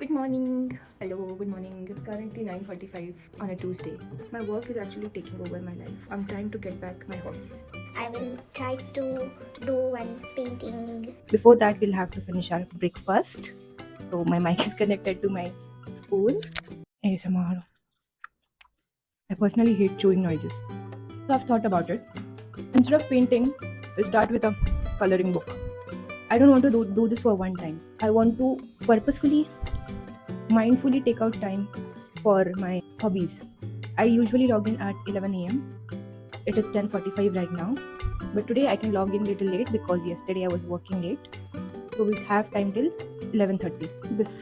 Good morning. Hello, good morning. It's currently 9:45 on a Tuesday. My work is actually taking over my life. I'm trying to get back my hobbies. I will try to do one painting. Before that, we'll have to finish our breakfast. So my mic is connected to my spoon. ASMR. I personally hate chewing noises. So I've thought about it. Instead of painting, we'll start with a coloring book. I don't want to do this for one time. I want to purposefully, mindfully take out time for my hobbies. I usually log in at 11 a.m. It is 10:45 right now. But today I can log in little late because yesterday I was working late. So we have time till 11:30. This.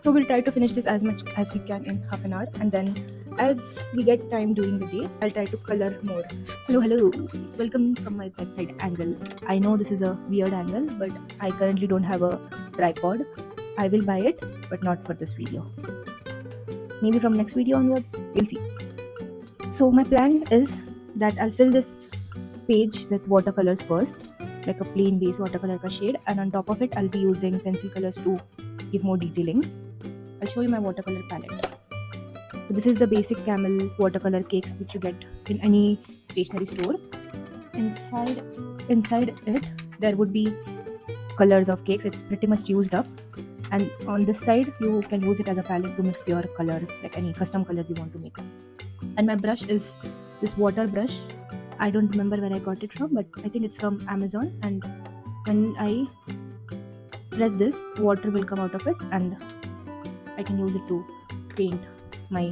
So we'll try to finish this as much as we can in half an hour, and then as we get time during the day, I'll try to color more. Hello. Welcome from my bedside angle. I know this is a weird angle, but I currently don't have a tripod. I will buy it, but not for this video. Maybe from next video onwards, we'll see. So my plan is that I'll fill this page with watercolors first, like a plain base watercolor ka shade, and on top of it I'll be using pencil colors to give more detailing. I'll show you my watercolor palette. So this is the basic camel watercolor cakes which you get in any stationery store. Inside it there would be colors of cakes. It's pretty much used up, and on this side you can use it as a palette to mix your colors, like any custom colors you want to make. And my brush is this water brush. I don't remember where I got it from, but I think it's from Amazon, and when I press this, water will come out of it and I can use it to paint my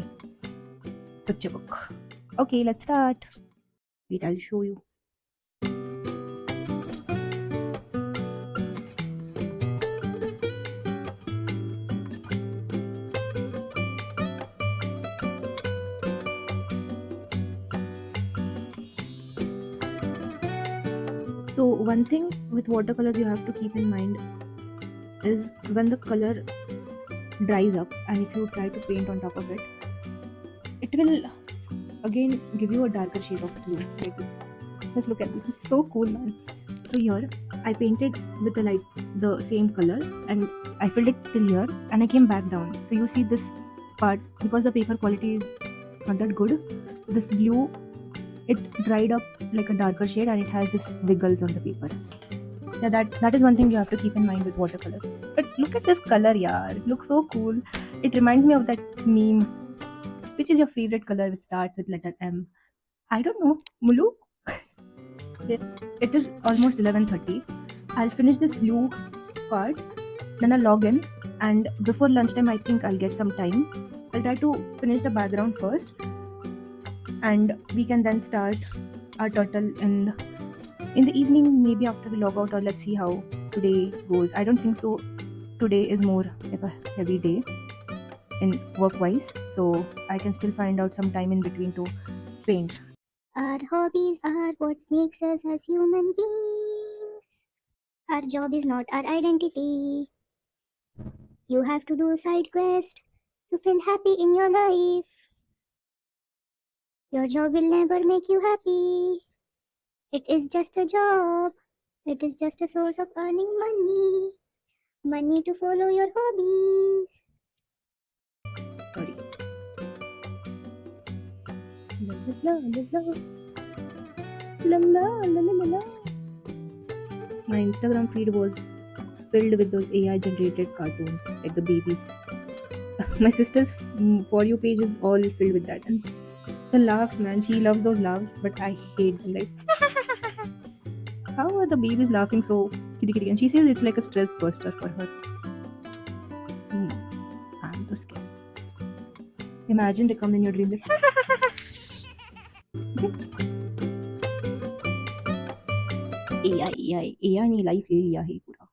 picture book. Okay, let's start. Wait, I'll show you. So one thing with watercolors you have to keep in mind is when the color dries up and if you try to paint on top of it, it will again give you a darker shade of blue like this. Let's look at this. This is so cool, man. So here I painted with the same color, and I filled it till here, and I came back down. So you see this part, because the paper quality is not that good, this blue, it dried up like a darker shade and it has this wiggles on the paper. Yeah, that is one thing you have to keep in mind with watercolors. But look at this color, yeah. It looks so cool. It reminds me of that meme. Which is your favorite color which starts with letter M? I don't know. Mulu? It is almost 11:30. I'll finish this blue part, then I'll log in, and before lunchtime I think I'll get some time. I'll try to finish the background first, and we can then start our turtle in the evening, maybe after we log out, or let's see how today goes. I don't think so. Today is more like a heavy day in work-wise, so I can still find out some time in between to paint. Our hobbies are what makes us as human beings. Our job is not our identity. You have to do side quest to feel happy in your life. Your job will never make you happy. It is just a job. It is just a source of earning money. Money to follow your hobbies. Sorry. My Instagram feed was filled with those AI generated cartoons, like the babies. My sister's For You page is all filled with that. And the laughs, man, she loves those laughs, but I hate them. Like, how are the babies laughing so kitty kitty? And she says it's like a stress buster for her. I'm so scared. Imagine they come in your dream like, AI ने life ले लिया है पूरा.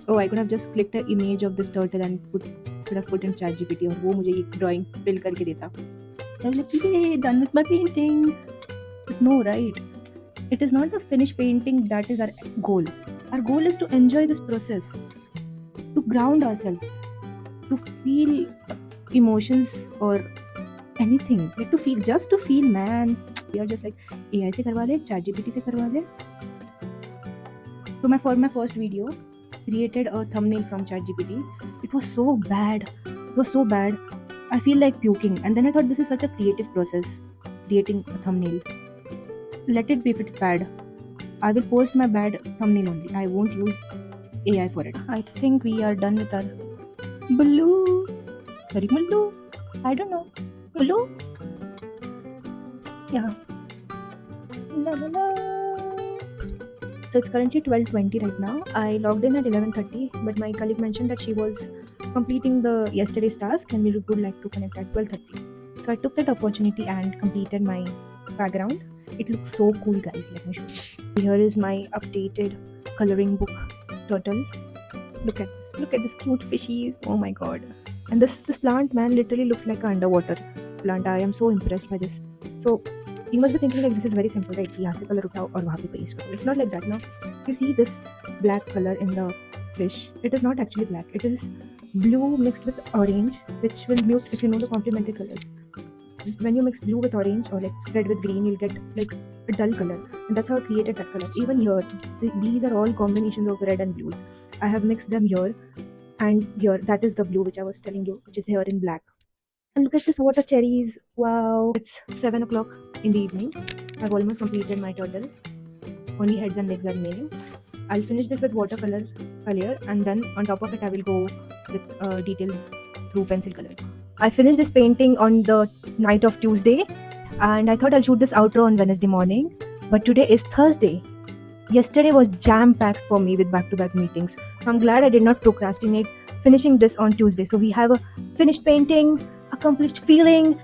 Oh, I could have just clicked an image of this turtle and could have put in ChatGPT और वो मुझे ये drawing fill करके देता. I was like, yay, done with my painting. But no, right? It is not the finished painting that is our goal. Our goal is to enjoy this process, to ground ourselves, to feel emotions or anything, like just to feel, man. We are just like AI से करवा ले, ChatGPT से करवा ले. So for my first video, created a thumbnail from ChatGPT. It was so bad. It was so bad. I feel like puking. And then I thought this is such a creative process, creating a thumbnail. Let it be if it's bad. I will post my bad thumbnail only. I won't use AI for it. I think we are done with our blue. Sorry, blue. I don't know. Blue? Yeah. La, la, la. So it's currently 12:20 right now. I logged in at 11:30, but my colleague mentioned that she was completing the yesterday's task and we would like to connect at 12:30. So I took that opportunity and completed my background. It looks so cool, guys. Let me show you. Here is my updated coloring book turtle. Look at this. Look at this cute fishies. Oh my god. And this plant, man, literally looks like an underwater plant. I am so impressed by this. So you must be thinking like this is very simple, right? यहाँ से color उठाओ और वहाँ पे paste करो. It's not like that, no. You see this black color in the fish? It is not actually black. It is blue mixed with orange, which will mute if you know the complementary colors. When you mix blue with orange or like red with green, you'll get like a dull color, and that's how I created that color. Even here, these are all combinations of red and blues. I have mixed them here, and here that is the blue which I was telling you, which is here in black. And look at this water cherries. Wow. It's 7 o'clock in the evening. I've almost completed my turtle. Only heads and legs are remaining. I'll finish this with watercolor earlier, and then on top of it I will go with details through pencil colors. I finished this painting on the night of Tuesday, and I thought I'll shoot this outro on Wednesday morning, but today is Thursday. Yesterday was jam-packed for me with back-to-back meetings. So I'm glad I did not procrastinate finishing this on Tuesday. So we have a finished painting, accomplished feeling.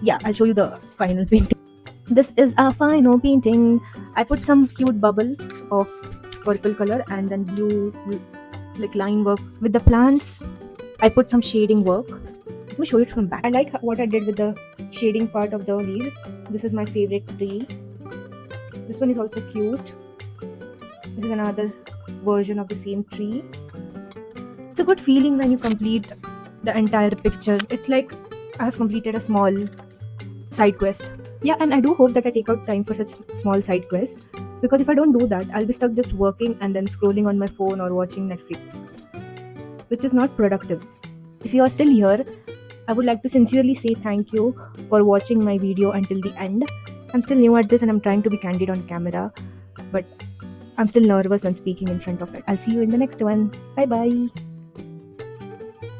Yeah, I'll show you the final painting. This is a final painting. I put some cute bubbles of purple color and then blue like line work with the plants. I put some shading work. Let me show it from back. I like what I did with the shading part of the leaves. This is my favorite tree. This one is also cute. This is another version of the same tree. It's a good feeling when you complete the entire picture. It's like I have completed a small side quest. Yeah, and I do hope that I take out time for such small side quests, because if I don't do that, I'll be stuck just working and then scrolling on my phone or watching Netflix, which is not productive. If you are still here, I would like to sincerely say thank you for watching my video until the end. I'm still new at this and I'm trying to be candid on camera, but I'm still nervous when speaking in front of it. I'll see you in the next one. Bye bye.